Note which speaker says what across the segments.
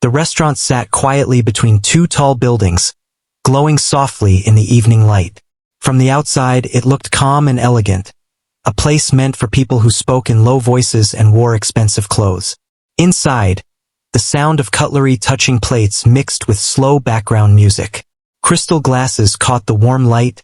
Speaker 1: The restaurant sat quietly between two tall buildings, glowing softly in the evening light. From the outside, it looked calm and elegant, a place meant for people who spoke in low voices and wore expensive clothes. Inside, the sound of cutlery touching plates mixed with slow background music. Crystal glasses caught the warm light,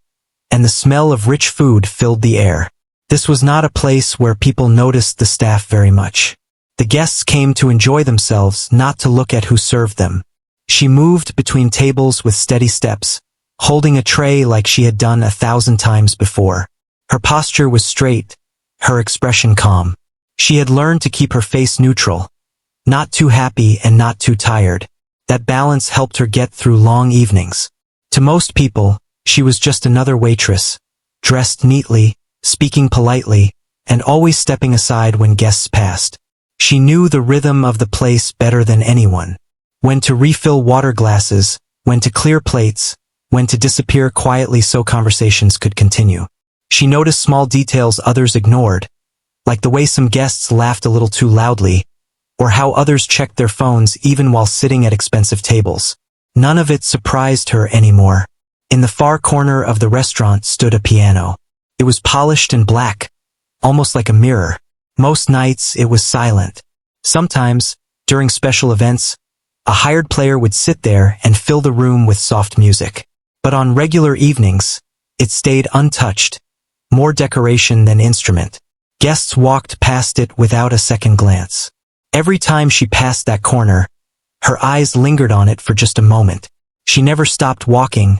Speaker 1: and the smell of rich food filled the air. This was not a place where people noticed the staff very much. The guests came to enjoy themselves, not to look at who served them. She moved between tables with steady steps, holding a tray like she had done 1,000 times before. Her posture was straight, her expression calm. She had learned to keep her face neutral, not too happy and not too tired. That balance helped her get through long evenings. To most people, she was just another waitress, dressed neatly, speaking politely, and always stepping aside when guests passed. She knew the rhythm of the place better than anyone. When to refill water glasses, when to clear plates, when to disappear quietly so conversations could continue. She noticed small details others ignored, like the way some guests laughed a little too loudly, or how others checked their phones even while sitting at expensive tables. None of it surprised her anymore. In the far corner of the restaurant stood a piano. It was polished and black, almost like a mirror. Most nights it was silent. Sometimes, during special events, a hired player would sit there and fill the room with soft music. But on regular evenings, it stayed untouched, more decoration than instrument. Guests walked past it without a second glance. Every time she passed that corner, her eyes lingered on it for just a moment. She never stopped walking,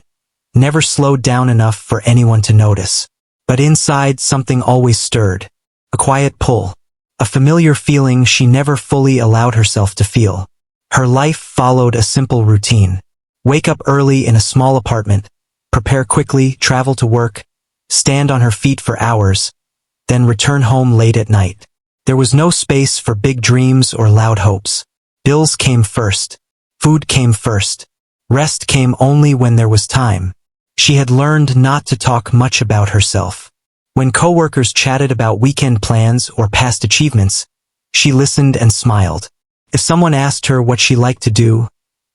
Speaker 1: never slowed down enough for anyone to notice. But inside something always stirred, a quiet pull, a familiar feeling she never fully allowed herself to feel. Her life followed a simple routine. Wake up early in a small apartment, prepare quickly, travel to work, stand on her feet for hours, then return home late at night. There was no space for big dreams or loud hopes. Bills came first. Food came first. Rest came only when there was time. She had learned not to talk much about herself. When coworkers chatted about weekend plans or past achievements, she listened and smiled. If someone asked her what she liked to do,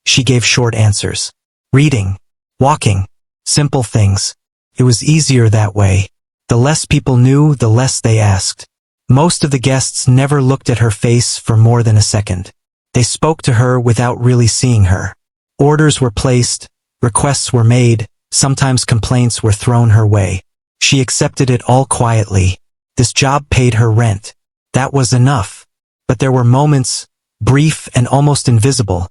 Speaker 1: she gave short answers. Reading, walking, simple things. It was easier that way. The less people knew, the less they asked. Most of the guests never looked at her face for more than a second. They spoke to her without really seeing her. Orders were placed, requests were made, sometimes complaints were thrown her way. She accepted it all quietly. This job paid her rent. That was enough. But there were moments, brief and almost invisible,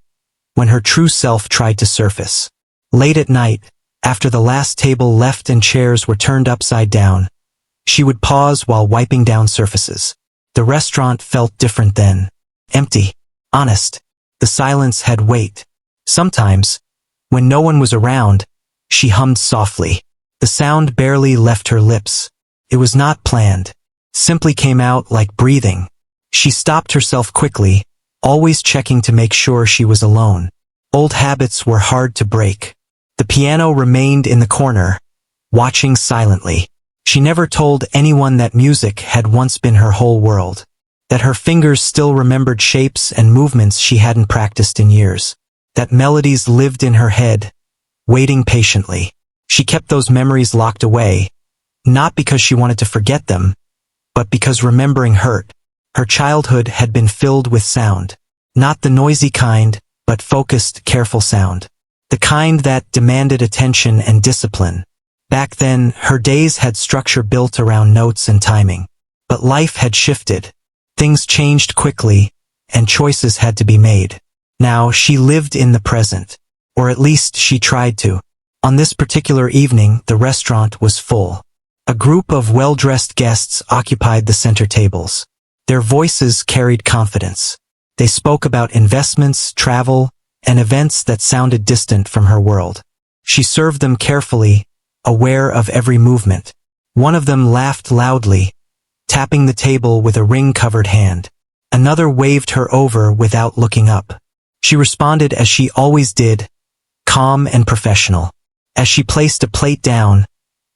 Speaker 1: when her true self tried to surface. Late at night, after the last table left and chairs were turned upside down, she would pause while wiping down surfaces. The restaurant felt different then. Empty. Honest. The silence had weight. Sometimes, when no one was around, she hummed softly. The sound barely left her lips. It was not planned. Simply came out like breathing. She stopped herself quickly, always checking to make sure she was alone. Old habits were hard to break. The piano remained in the corner, watching silently. She never told anyone that music had once been her whole world, that her fingers still remembered shapes and movements she hadn't practiced in years, that melodies lived in her head, waiting patiently. She kept those memories locked away, not because she wanted to forget them, but because remembering hurt. Her childhood had been filled with sound, not the noisy kind, but focused, careful sound. The kind that demanded attention and discipline. Back then, her days had structure built around notes and timing. But life had shifted. Things changed quickly, and choices had to be made. Now she lived in the present, or at least she tried to. On this particular evening, the restaurant was full. A group of well-dressed guests occupied the center tables. Their voices carried confidence. They spoke about investments, travel, and events that sounded distant from her world. She served them carefully, aware of every movement. One of them laughed loudly, tapping the table with a ring-covered hand. Another waved her over without looking up. She responded as she always did, calm and professional. As she placed a plate down,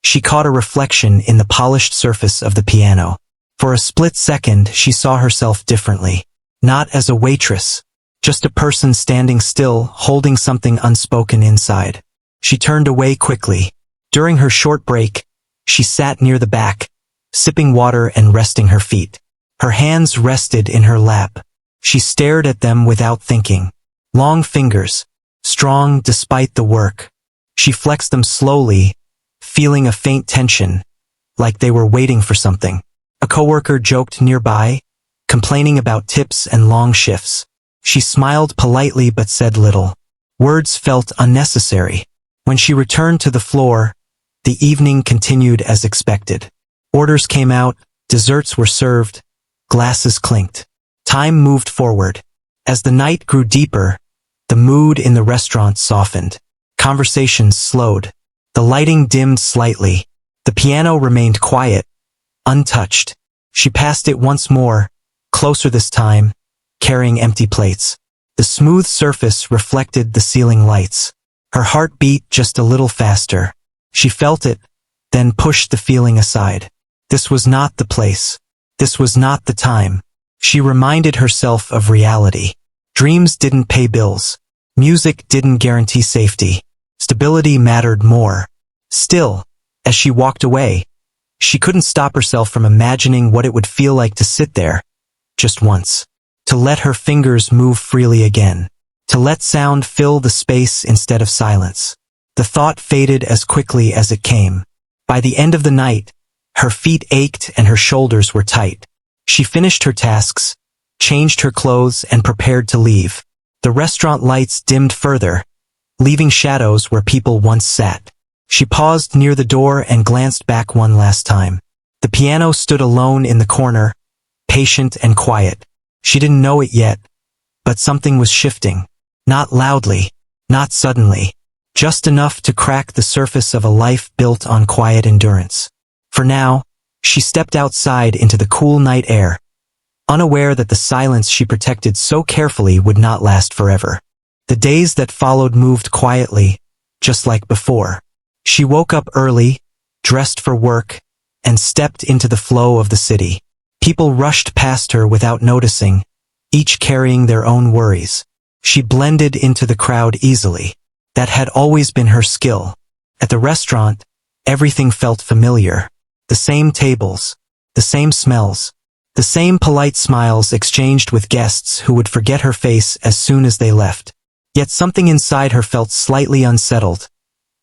Speaker 1: she caught a reflection in the polished surface of the piano. For a split second, she saw herself differently. Not as a waitress, Just a person standing still, holding something unspoken inside. She turned away quickly. During her short break, she sat near the back, sipping water and resting her feet. Her hands rested in her lap. She stared at them without thinking. Long fingers, strong despite the work. She flexed them slowly, feeling a faint tension, like they were waiting for something. A coworker joked nearby, complaining about tips and long shifts. She smiled politely but said little. Words felt unnecessary. When she returned to the floor, the evening continued as expected. Orders came out, desserts were served, glasses clinked. Time moved forward. As the night grew deeper, the mood in the restaurant softened. Conversations slowed. The lighting dimmed slightly. The piano remained quiet, untouched. She passed it once more, closer this time, carrying empty plates. The smooth surface reflected the ceiling lights. Her heart beat just a little faster. She felt it, then pushed the feeling aside. This was not the place. This was not the time. She reminded herself of reality. Dreams didn't pay bills. Music didn't guarantee safety. Stability mattered more. Still, as she walked away, she couldn't stop herself from imagining what it would feel like to sit there, just once. To let her fingers move freely again. To let sound fill the space instead of silence. The thought faded as quickly as it came. By the end of the night, her feet ached and her shoulders were tight. She finished her tasks, changed her clothes and prepared to leave. The restaurant lights dimmed further, leaving shadows where people once sat. She paused near the door and glanced back one last time. The piano stood alone in the corner, patient and quiet. She didn't know it yet, but something was shifting. Not loudly, not suddenly, just enough to crack the surface of a life built on quiet endurance. For now, she stepped outside into the cool night air, unaware that the silence she protected so carefully would not last forever. The days that followed moved quietly, just like before. She woke up early, dressed for work, and stepped into the flow of the city. People rushed past her without noticing, each carrying their own worries. She blended into the crowd easily. That had always been her skill. At the restaurant, everything felt familiar. The same tables, the same smells, the same polite smiles exchanged with guests who would forget her face as soon as they left. Yet something inside her felt slightly unsettled,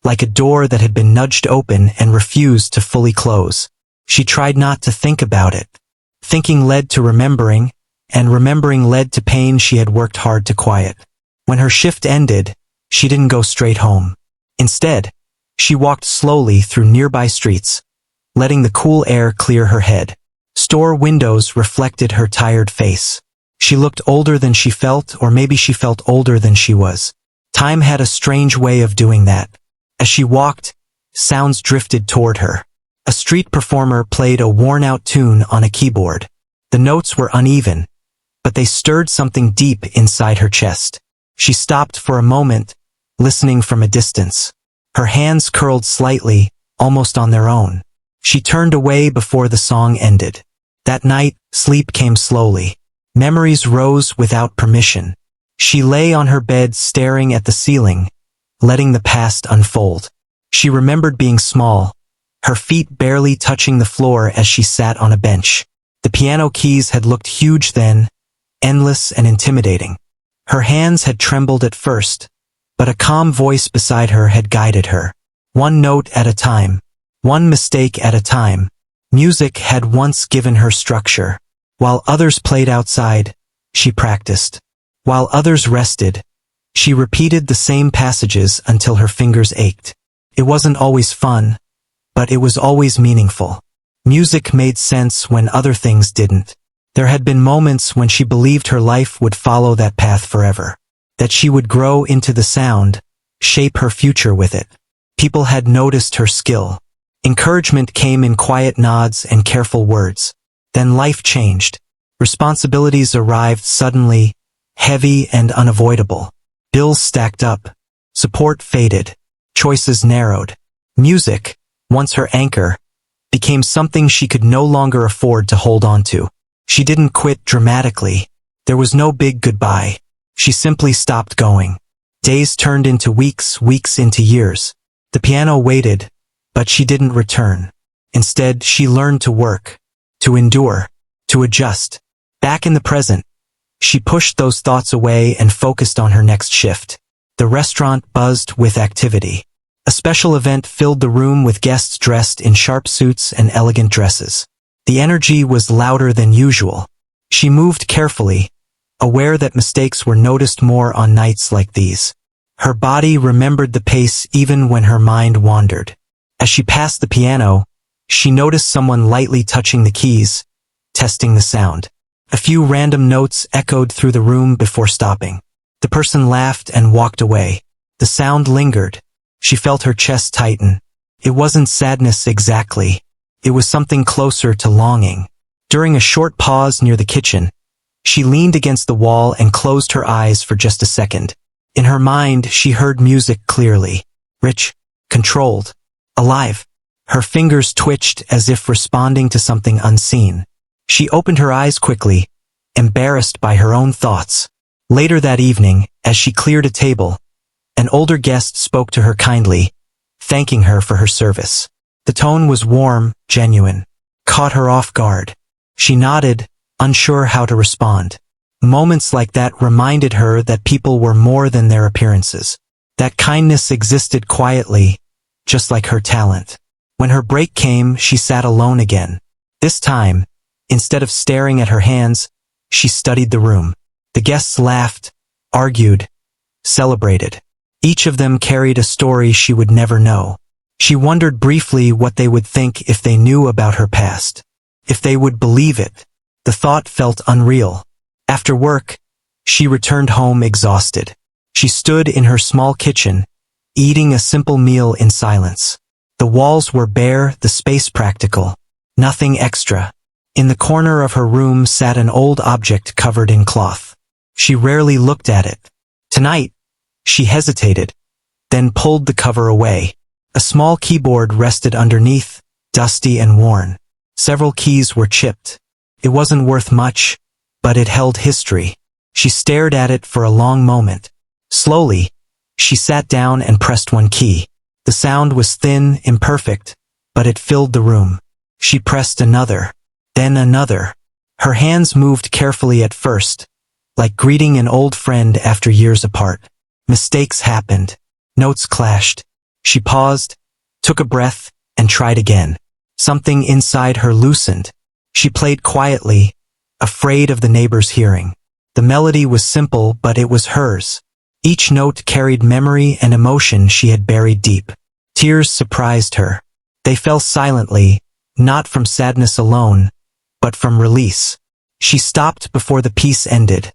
Speaker 1: like a door that had been nudged open and refused to fully close. She tried not to think about it. Thinking led to remembering, and remembering led to pain she had worked hard to quiet. When her shift ended, she didn't go straight home. Instead, she walked slowly through nearby streets, letting the cool air clear her head. Store windows reflected her tired face. She looked older than she felt, or maybe she felt older than she was. Time had a strange way of doing that. As she walked, sounds drifted toward her. A street performer played a worn-out tune on a keyboard. The notes were uneven, but they stirred something deep inside her chest. She stopped for a moment, listening from a distance. Her hands curled slightly, almost on their own. She turned away before the song ended. That night, sleep came slowly. Memories rose without permission. She lay on her bed staring at the ceiling, letting the past unfold. She remembered being small, her feet barely touching the floor as she sat on a bench. The piano keys had looked huge then, endless and intimidating. Her hands had trembled at first, but a calm voice beside her had guided her. One note at a time, one mistake at a time. Music had once given her structure. While others played outside, she practiced. While others rested, she repeated the same passages until her fingers ached. It wasn't always fun, but it was always meaningful. Music made sense when other things didn't. There had been moments when she believed her life would follow that path forever, that she would grow into the sound, shape her future with it. People had noticed her skill. Encouragement came in quiet nods and careful words. Then life changed. Responsibilities arrived suddenly, heavy and unavoidable. Bills stacked up. Support faded. Choices narrowed. Music, once her anchor, became something she could no longer afford to hold on to. She didn't quit dramatically. There was no big goodbye. She simply stopped going. Days turned into weeks, weeks into years. The piano waited, but she didn't return. Instead, she learned to work, to endure, to adjust. Back in the present, she pushed those thoughts away and focused on her next shift. The restaurant buzzed with activity. A special event filled the room with guests dressed in sharp suits and elegant dresses. The energy was louder than usual. She moved carefully, aware that mistakes were noticed more on nights like these. Her body remembered the pace even when her mind wandered. As she passed the piano, she noticed someone lightly touching the keys, testing the sound. A few random notes echoed through the room before stopping. The person laughed and walked away. The sound lingered. She felt her chest tighten. It wasn't sadness exactly. It was something closer to longing. During a short pause near the kitchen, she leaned against the wall and closed her eyes for just a second. In her mind, she heard music clearly. Rich, controlled, alive. Her fingers twitched as if responding to something unseen. She opened her eyes quickly, embarrassed by her own thoughts. Later that evening, as she cleared a table, an older guest spoke to her kindly, thanking her for her service. The tone was warm, genuine, caught her off guard. She nodded, unsure how to respond. Moments like that reminded her that people were more than their appearances. That kindness existed quietly, just like her talent. When her break came, she sat alone again. This time, instead of staring at her hands, she studied the room. The guests laughed, argued, celebrated. Each of them carried a story she would never know. She wondered briefly what they would think if they knew about her past. If they would believe it. The thought felt unreal. After work, she returned home exhausted. She stood in her small kitchen, eating a simple meal in silence. The walls were bare, the space practical. Nothing extra. In the corner of her room sat an old object covered in cloth. She rarely looked at it. Tonight, she hesitated, then pulled the cover away. A small keyboard rested underneath, dusty and worn. Several keys were chipped. It wasn't worth much, but it held history. She stared at it for a long moment. Slowly, she sat down and pressed one key. The sound was thin, imperfect, but it filled the room. She pressed another, then another. Her hands moved carefully at first, like greeting an old friend after years apart. Mistakes happened. Notes clashed. She paused, took a breath, and tried again. Something inside her loosened. She played quietly, afraid of the neighbors hearing. The melody was simple, but it was hers. Each note carried memory and emotion she had buried deep. Tears surprised her. They fell silently, not from sadness alone, but from release. She stopped before the piece ended,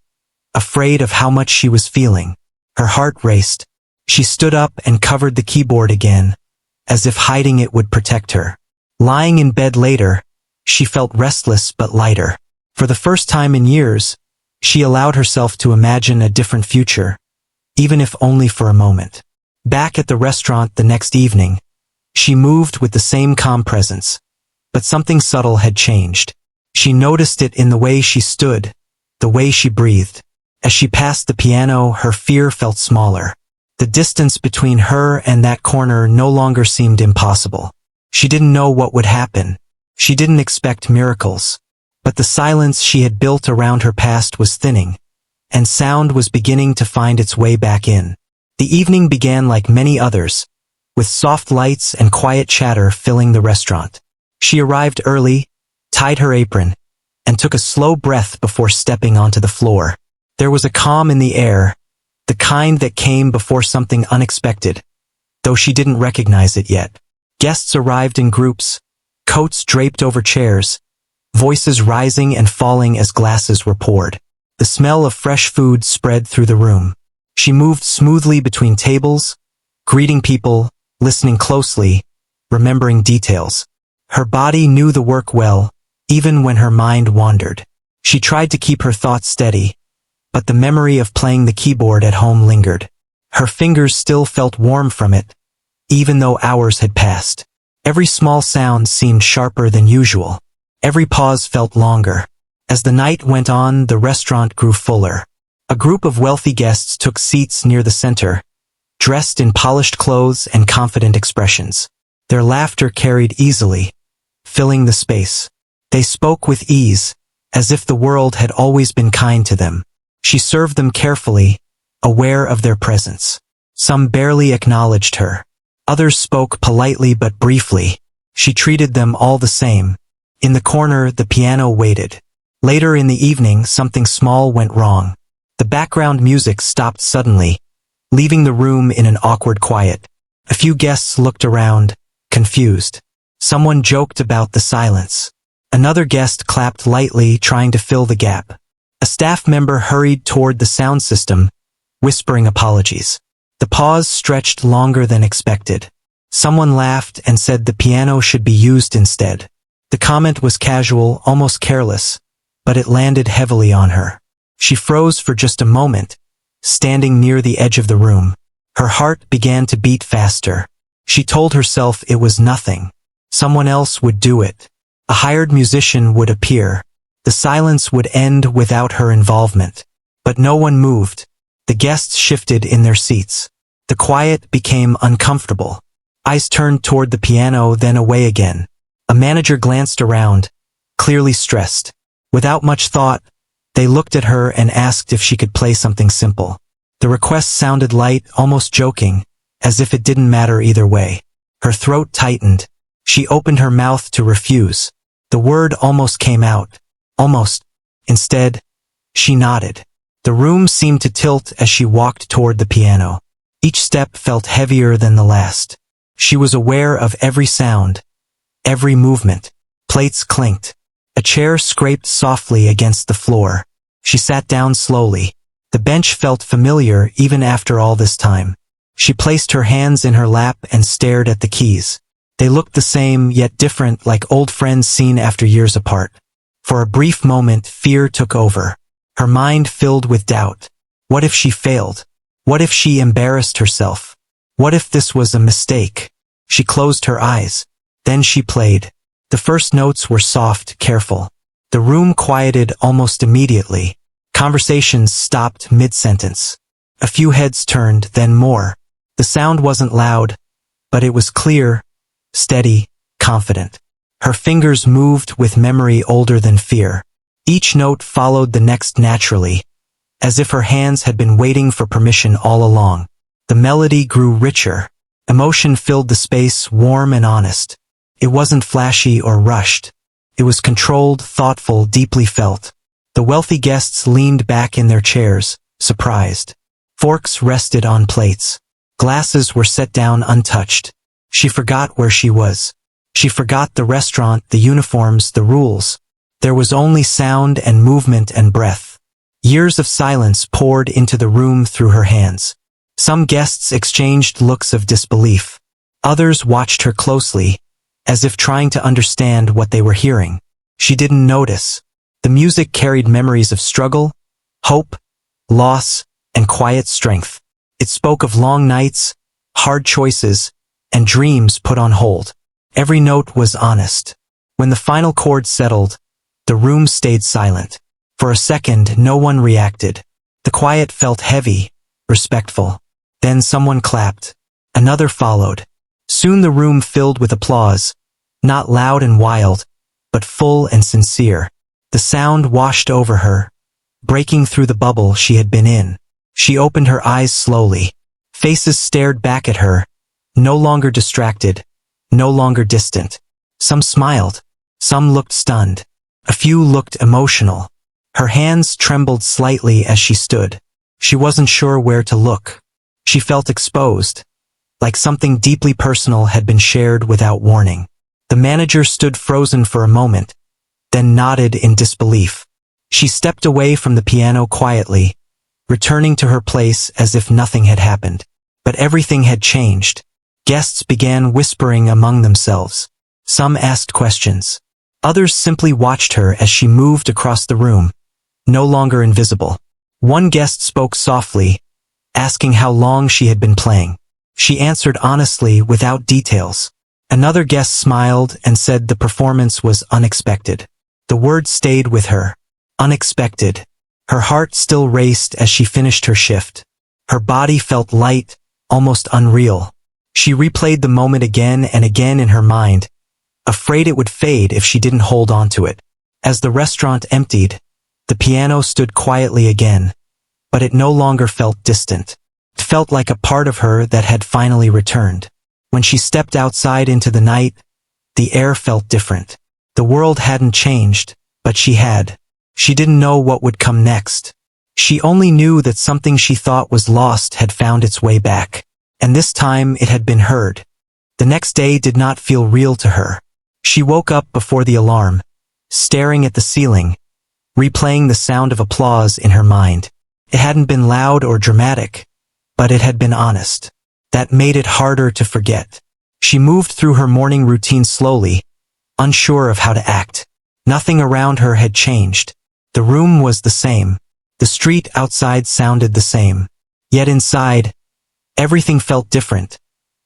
Speaker 1: afraid of how much she was feeling. Her heart raced. She stood up and covered the keyboard again, as if hiding it would protect her. Lying in bed later, she felt restless but lighter. For the first time in years, she allowed herself to imagine a different future, even if only for a moment. Back at the restaurant the next evening, she moved with the same calm presence, but something subtle had changed. She noticed it in the way she stood, the way she breathed. As she passed the piano, her fear felt smaller. The distance between her and that corner no longer seemed impossible. She didn't know what would happen. She didn't expect miracles. But the silence she had built around her past was thinning, and sound was beginning to find its way back in. The evening began like many others, with soft lights and quiet chatter filling the restaurant. She arrived early, tied her apron, and took a slow breath before stepping onto the floor. There was a calm in the air, the kind that came before something unexpected, though she didn't recognize it yet. Guests arrived in groups, coats draped over chairs, voices rising and falling as glasses were poured. The smell of fresh food spread through the room. She moved smoothly between tables, greeting people, listening closely, remembering details. Her body knew the work well, even when her mind wandered. She tried to keep her thoughts steady, but the memory of playing the keyboard at home lingered. Her fingers still felt warm from it, even though hours had passed. Every small sound seemed sharper than usual. Every pause felt longer. As the night went on, the restaurant grew fuller. A group of wealthy guests took seats near the center, dressed in polished clothes and confident expressions. Their laughter carried easily, filling the space. They spoke with ease, as if the world had always been kind to them. She served them carefully, aware of their presence. Some barely acknowledged her. Others spoke politely but briefly. She treated them all the same. In the corner, the piano waited. Later in the evening, something small went wrong. The background music stopped suddenly, leaving the room in an awkward quiet. A few guests looked around, confused. Someone joked about the silence. Another guest clapped lightly, trying to fill the gap. A staff member hurried toward the sound system, whispering apologies. The pause stretched longer than expected. Someone laughed and said the piano should be used instead. The comment was casual, almost careless, but it landed heavily on her. She froze for just a moment, standing near the edge of the room. Her heart began to beat faster. She told herself it was nothing. Someone else would do it. A hired musician would appear. The silence would end without her involvement. But no one moved. The guests shifted in their seats. The quiet became uncomfortable. Eyes turned toward the piano, then away again. A manager glanced around, clearly stressed. Without much thought, they looked at her and asked if she could play something simple. The request sounded light, almost joking, as if it didn't matter either way. Her throat tightened. She opened her mouth to refuse. The word almost came out. Almost. Instead, she nodded. The room seemed to tilt as she walked toward the piano. Each step felt heavier than the last. She was aware of every sound, every movement. Plates clinked. A chair scraped softly against the floor. She sat down slowly. The bench felt familiar even after all this time. She placed her hands in her lap and stared at the keys. They looked the same yet different, like old friends seen after years apart. For a brief moment, fear took over. Her mind filled with doubt. What if she failed? What if she embarrassed herself? What if this was a mistake? She closed her eyes. Then she played. The first notes were soft, careful. The room quieted almost immediately. Conversations stopped mid-sentence. A few heads turned, then more. The sound wasn't loud, but it was clear, steady, confident. Her fingers moved with memory older than fear. Each note followed the next naturally, as if her hands had been waiting for permission all along. The melody grew richer. Emotion filled the space, warm and honest. It wasn't flashy or rushed. It was controlled, thoughtful, deeply felt. The wealthy guests leaned back in their chairs, surprised. Forks rested on plates. Glasses were set down untouched. She forgot where she was. She forgot the restaurant, the uniforms, the rules. There was only sound and movement and breath. Years of silence poured into the room through her hands. Some guests exchanged looks of disbelief. Others watched her closely, as if trying to understand what they were hearing. She didn't notice. The music carried memories of struggle, hope, loss, and quiet strength. It spoke of long nights, hard choices, and dreams put on hold. Every note was honest. When the final chord settled, the room stayed silent. For a second, no one reacted. The quiet felt heavy, respectful. Then someone clapped. Another followed. Soon the room filled with applause, not loud and wild, but full and sincere. The sound washed over her, breaking through the bubble she had been in. She opened her eyes slowly. Faces stared back at her, no longer distracted, no longer distant. Some smiled. Some looked stunned. A few looked emotional. Her hands trembled slightly as she stood. She wasn't sure where to look. She felt exposed, like something deeply personal had been shared without warning. The manager stood frozen for a moment, then nodded in disbelief. She stepped away from the piano quietly, returning to her place as if nothing had happened. But everything had changed. Guests began whispering among themselves. Some asked questions. Others simply watched her as she moved across the room, no longer invisible. One guest spoke softly, asking how long she had been playing. She answered honestly without details. Another guest smiled and said the performance was unexpected. The word stayed with her. Unexpected. Her heart still raced as she finished her shift. Her body felt light, almost unreal. She replayed the moment again and again in her mind, afraid it would fade if she didn't hold on to it. As the restaurant emptied, the piano stood quietly again, but it no longer felt distant. It felt like a part of her that had finally returned. When she stepped outside into the night, the air felt different. The world hadn't changed, but she had. She didn't know what would come next. She only knew that something she thought was lost had found its way back. And this time it had been heard. The next day did not feel real to her. She woke up before the alarm, staring at the ceiling, replaying the sound of applause in her mind. It hadn't been loud or dramatic, but it had been honest. That made it harder to forget. She moved through her morning routine slowly, unsure of how to act. Nothing around her had changed. The room was the same. The street outside sounded the same. Yet inside, everything felt different,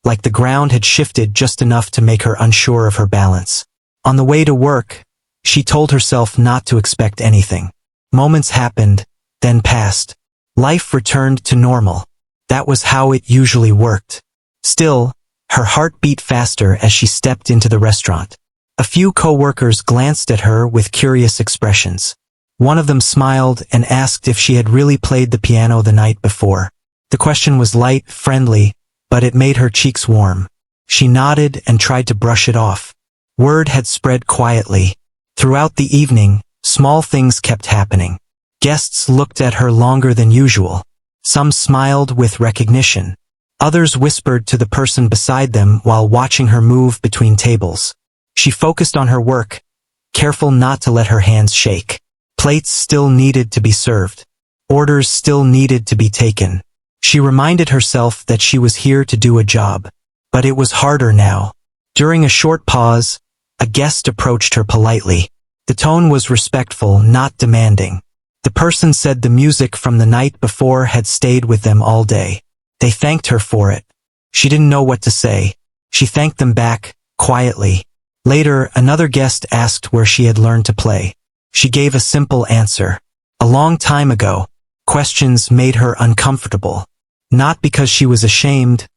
Speaker 1: like the ground had shifted just enough to make her unsure of her balance. On the way to work, she told herself not to expect anything. Moments happened, then passed. Life returned to normal. That was how it usually worked. Still, her heart beat faster as she stepped into the restaurant. A few co-workers glanced at her with curious expressions. One of them smiled and asked if she had really played the piano the night before. The question was light, friendly, but it made her cheeks warm. She nodded and tried to brush it off. Word had spread quietly. Throughout the evening, small things kept happening. Guests looked at her longer than usual. Some smiled with recognition. Others whispered to the person beside them while watching her move between tables. She focused on her work, careful not to let her hands shake. Plates still needed to be served. Orders still needed to be taken. She reminded herself that she was here to do a job. But it was harder now. During a short pause, a guest approached her politely. The tone was respectful, not demanding. The person said the music from the night before had stayed with them all day. They thanked her for it. She didn't know what to say. She thanked them back, quietly. Later, another guest asked where she had learned to play. She gave a simple answer. A long time ago. Questions made her uncomfortable. Not because she was ashamed,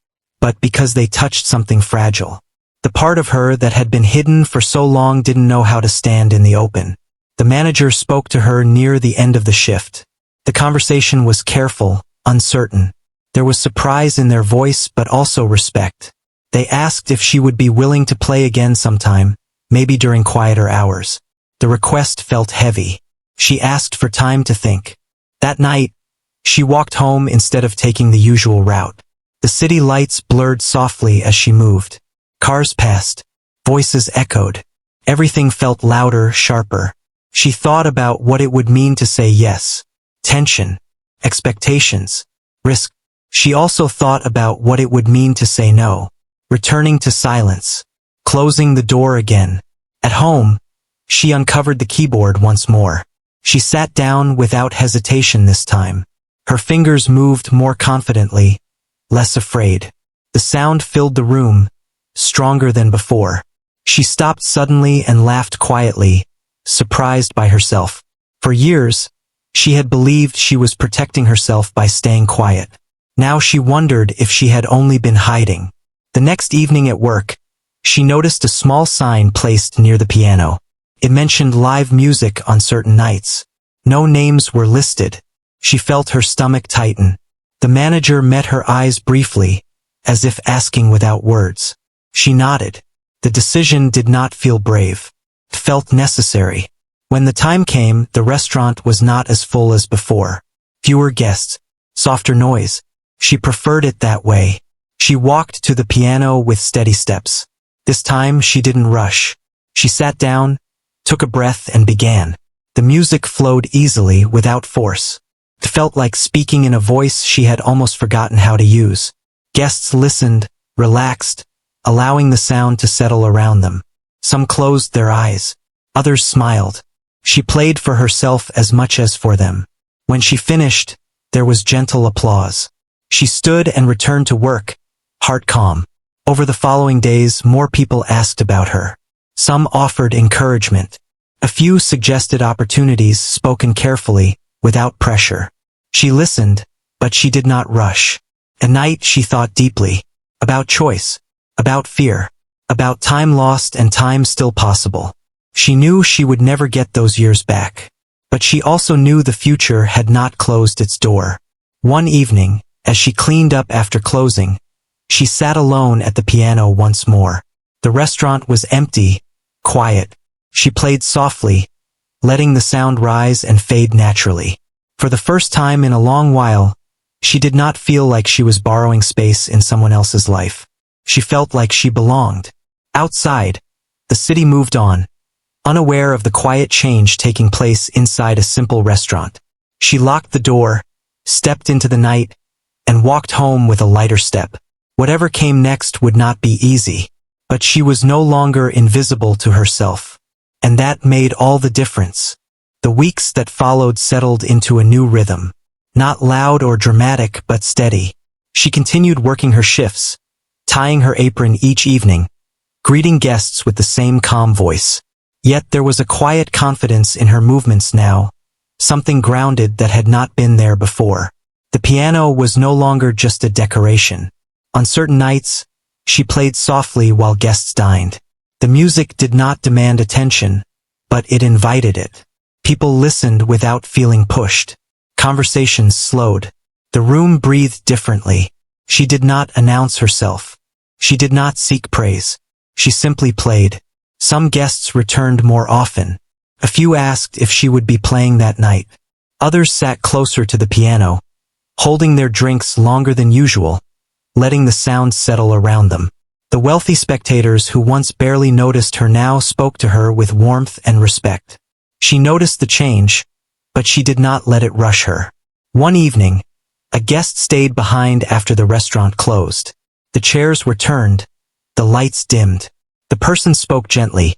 Speaker 1: but because they touched something fragile. The part of her that had been hidden for so long didn't know how to stand in the open. The manager spoke to her near the end of the shift. The conversation was careful, uncertain. There was surprise in their voice but also respect. They asked if she would be willing to play again sometime, maybe during quieter hours. The request felt heavy. She asked for time to think. That night, she walked home instead of taking the usual route. The city lights blurred softly as she moved. Cars passed. Voices echoed. Everything felt louder, sharper. She thought about what it would mean to say yes. Tension. Expectations. Risk. She also thought about what it would mean to say no. Returning to silence. Closing the door again. At home, she uncovered the keyboard once more. She sat down without hesitation this time. Her fingers moved more confidently, less afraid. The sound filled the room, stronger than before. She stopped suddenly and laughed quietly, surprised by herself. For years, she had believed she was protecting herself by staying quiet. Now she wondered if she had only been hiding. The next evening at work, she noticed a small sign placed near the piano. It mentioned live music on certain nights. No names were listed. She felt her stomach tighten. The manager met her eyes briefly, as if asking without words. She nodded. The decision did not feel brave. It felt necessary. When the time came, the restaurant was not as full as before. Fewer guests, softer noise. She preferred it that way. She walked to the piano with steady steps. This time she didn't rush. She sat down, took a breath and began. The music flowed easily without force. It felt like speaking in a voice she had almost forgotten how to use. Guests listened, relaxed, allowing the sound to settle around them. Some closed their eyes. Others smiled. She played for herself as much as for them. When she finished, there was gentle applause. She stood and returned to work, heart calm. Over the following days, more people asked about her. Some offered encouragement. A few suggested opportunities, spoken carefully, without pressure. She listened, but she did not rush. At night she thought deeply. About choice. About fear. About time lost and time still possible. She knew she would never get those years back. But she also knew the future had not closed its door. One evening, as she cleaned up after closing, she sat alone at the piano once more. The restaurant was empty, quiet. She played softly, letting the sound rise and fade naturally. For the first time in a long while, she did not feel like she was borrowing space in someone else's life. She felt like she belonged. Outside, the city moved on, unaware of the quiet change taking place inside a simple restaurant. She locked the door, stepped into the night, and walked home with a lighter step. Whatever came next would not be easy, but she was no longer invisible to herself. And that made all the difference. The weeks that followed settled into a new rhythm. Not loud or dramatic, but steady. She continued working her shifts, tying her apron each evening, greeting guests with the same calm voice. Yet there was a quiet confidence in her movements now, something grounded that had not been there before. The piano was no longer just a decoration. On certain nights, she played softly while guests dined. The music did not demand attention, but it invited it. People listened without feeling pushed. Conversations slowed. The room breathed differently. She did not announce herself. She did not seek praise. She simply played. Some guests returned more often. A few asked if she would be playing that night. Others sat closer to the piano, holding their drinks longer than usual, letting the sound settle around them. The wealthy spectators who once barely noticed her now spoke to her with warmth and respect. She noticed the change, but she did not let it rush her. One evening, a guest stayed behind after the restaurant closed. The chairs were turned, the lights dimmed. The person spoke gently,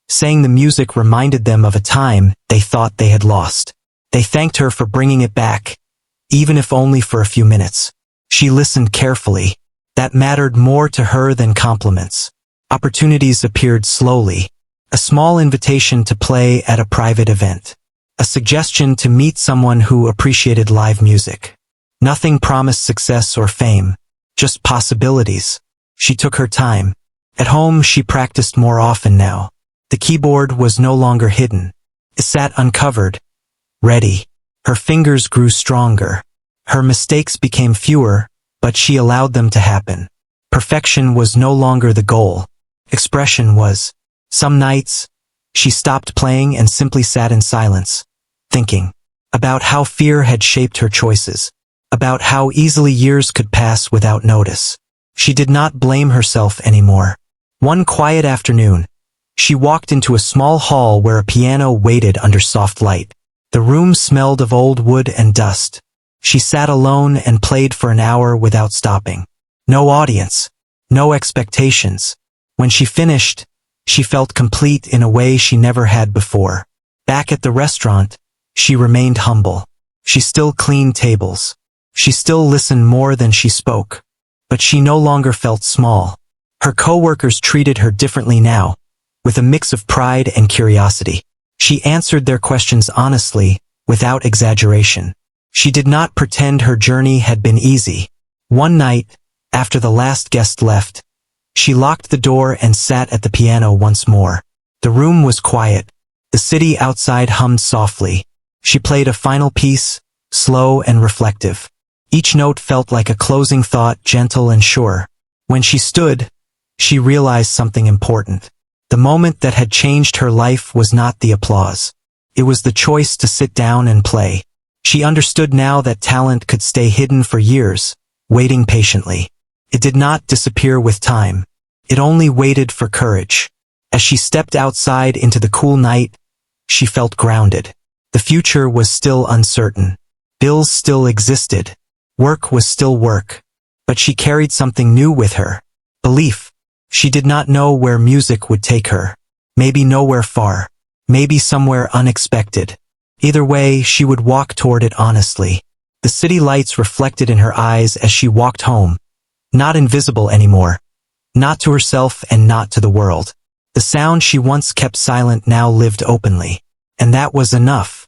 Speaker 1: saying the music reminded them of a time they thought they had lost. They thanked her for bringing it back, even if only for a few minutes. She listened carefully. That mattered more to her than compliments. Opportunities appeared slowly. A small invitation to play at a private event. A suggestion to meet someone who appreciated live music. Nothing promised success or fame, just possibilities. She took her time. At home, she practiced more often now. The keyboard was no longer hidden. It sat uncovered, ready. Her fingers grew stronger. Her mistakes became fewer, but she allowed them to happen. Perfection was no longer the goal. Expression was. Some nights, she stopped playing and simply sat in silence, thinking about how fear had shaped her choices, about how easily years could pass without notice. She did not blame herself anymore. One quiet afternoon, she walked into a small hall where a piano waited under soft light. The room smelled of old wood and dust. She sat alone and played for an hour without stopping. No audience, no expectations. When she finished, she felt complete in a way she never had before. Back at the restaurant, she remained humble. She still cleaned tables. She still listened more than she spoke. But she no longer felt small. Her co-workers treated her differently now, with a mix of pride and curiosity. She answered their questions honestly, without exaggeration. She did not pretend her journey had been easy. One night, after the last guest left, she locked the door and sat at the piano once more. The room was quiet. The city outside hummed softly. She played a final piece, slow and reflective. Each note felt like a closing thought, gentle and sure. When she stood, she realized something important. The moment that had changed her life was not the applause. It was the choice to sit down and play. She understood now that talent could stay hidden for years, waiting patiently. It did not disappear with time. It only waited for courage. As she stepped outside into the cool night, she felt grounded. The future was still uncertain. Bills still existed. Work was still work. But she carried something new with her. Belief. She did not know where music would take her. Maybe nowhere far. Maybe somewhere unexpected. Either way, she would walk toward it honestly. The city lights reflected in her eyes as she walked home. Not invisible anymore. Not to herself and not to the world. The sound she once kept silent now lived openly. And that was enough.